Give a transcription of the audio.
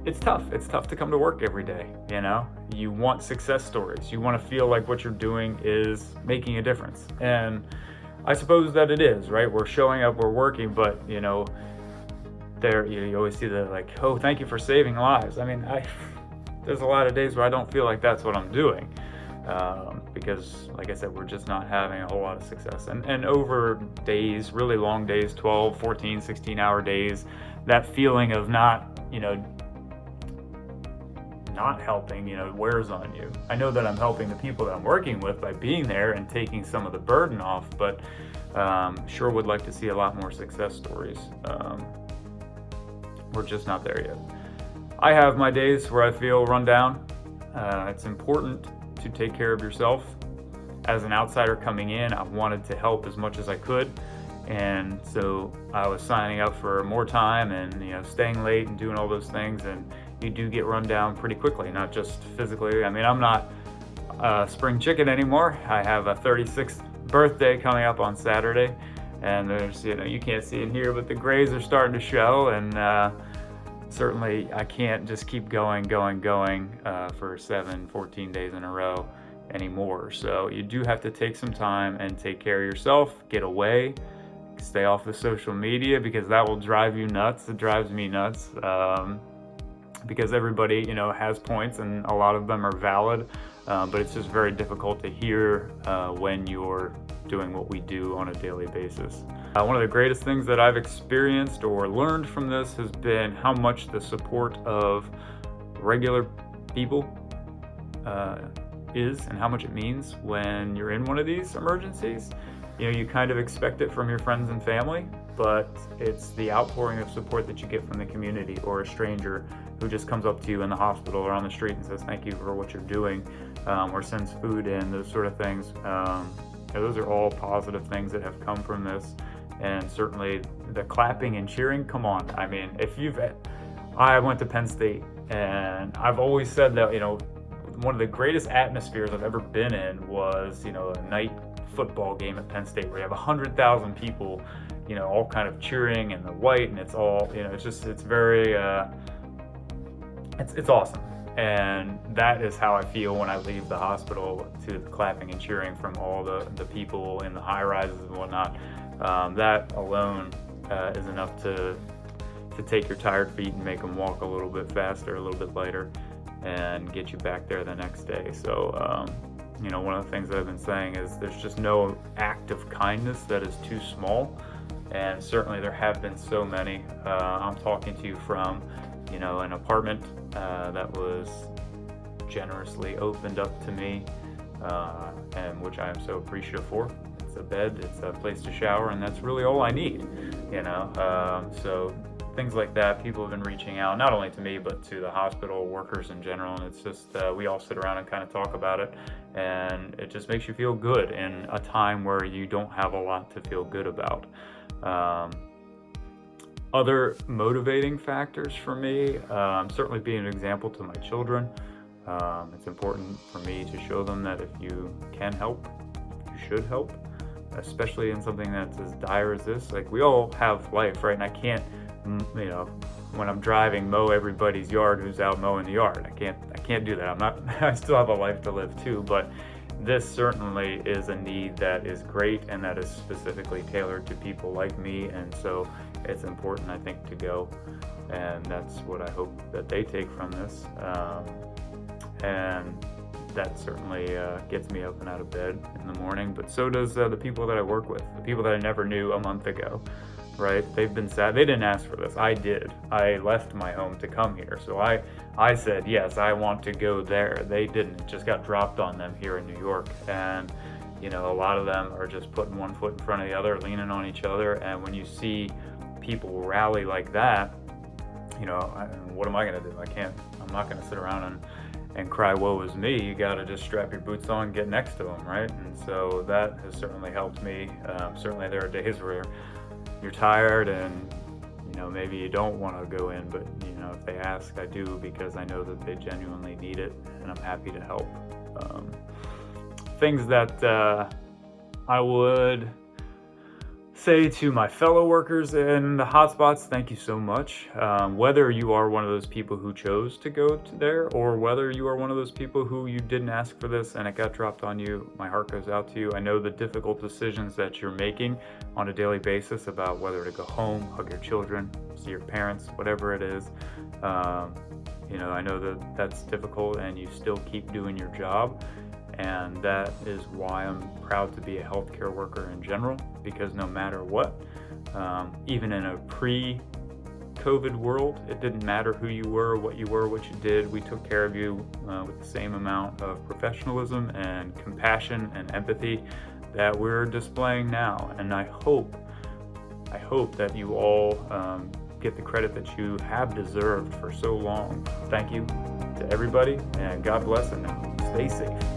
it's tough. It's tough to come to work every day, you know? You want success stories. You want to feel like what you're doing is making a difference. And I suppose that it is, right? We're showing up, we're working, but, you know, you always see the like, oh, thank you for saving lives. I mean, there's a lot of days where I don't feel like that's what I'm doing. Because like I said, we're just not having a whole lot of success. And over days, really long days, 12, 14, 16-hour days, that feeling of not helping, wears on you. I know that I'm helping the people that I'm working with by being there and taking some of the burden off, but sure would like to see a lot more success stories. We're just not there yet. I have my days where I feel run down. It's important to take care of yourself. As an outsider coming in, I wanted to help as much as I could, and so I was signing up for more time and staying late and doing all those things, and you do get run down pretty quickly, not just physically. I mean, I'm not a spring chicken anymore. I have a 36th birthday coming up on Saturday, and there's you can't see it here, but the grays are starting to show, and certainly I can't just keep going for 14 days in a row anymore. So you do have to take some time and take care of yourself, get away, stay off the social media, because that will drive you nuts. It drives me nuts, because everybody has points and a lot of them are valid, but it's just very difficult to hear when you're doing what we do on a daily basis. One of the greatest things that I've experienced or learned from this has been how much the support of regular people is, and how much it means when you're in one of these emergencies. You kind of expect it from your friends and family, but it's the outpouring of support that you get from the community, or a stranger who just comes up to you in the hospital or on the street and says thank you for what you're doing, or sends food in, those sort of things. Those are all positive things that have come from this. And certainly the clapping and cheering, come on. I mean, I went to Penn State, and I've always said that, one of the greatest atmospheres I've ever been in was, a night football game at Penn State where you have 100,000 people, all kind of cheering in the white, and it's all, it's very, it's awesome. And that is how I feel when I leave the hospital, to the clapping and cheering from all the people in the high rises and whatnot. That alone is enough to take your tired feet and make them walk a little bit faster, a little bit lighter, and get you back there the next day. So, one of the things that I've been saying is there's just no act of kindness that is too small, and certainly there have been so many. I'm talking to you from, an apartment that was generously opened up to me, and which I am so appreciative for. It's a bed, it's a place to shower, and that's really all I need, so things like that. People have been reaching out, not only to me, but to the hospital workers in general, and it's just, we all sit around and kind of talk about it, and it just makes you feel good in a time where you don't have a lot to feel good about. Other motivating factors for me, certainly being an example to my children. It's important for me to show them that if you can help, you should help, especially in something that's as dire as this. Like, we all have life, right? And I can't, when I'm driving, mow everybody's yard who's out mowing the yard. I can't do that. I still have a life to live too, but this certainly is a need that is great, and that is specifically tailored to people like me, and so it's important, I think, to go, and that's what I hope that they take from this. And that certainly gets me up and out of bed in the morning, but so does the people that I work with, the people that I never knew a month ago, right? They've been sad. They didn't ask for this. I did. I left my home to come here, so I said, yes, I want to go there. They didn't. It just got dropped on them here in New York, and a lot of them are just putting one foot in front of the other, leaning on each other, and when you see people rally like that, what am I going to do? I'm not going to sit around and cry, woe is me. You got to just strap your boots on and get next to them, right? And so that has certainly helped me. Certainly there are days where you're tired and, maybe you don't want to go in, but, if they ask, I do, because I know that they genuinely need it, and I'm happy to help. Things that I would say to my fellow workers in the hotspots, thank you so much. Whether you are one of those people who chose to go to there, or whether you are one of those people who you didn't ask for this and it got dropped on you, my heart goes out to you. I know the difficult decisions that you're making on a daily basis about whether to go home, hug your children, see your parents, whatever it is. I know that that's difficult, and you still keep doing your job. And that is why I'm proud to be a healthcare worker in general, because no matter what, even in a pre-COVID world, it didn't matter who you were, what you did. We took care of you with the same amount of professionalism and compassion and empathy that we're displaying now. And I hope that you all get the credit that you have deserved for so long. Thank you to everybody, and God bless, and stay safe.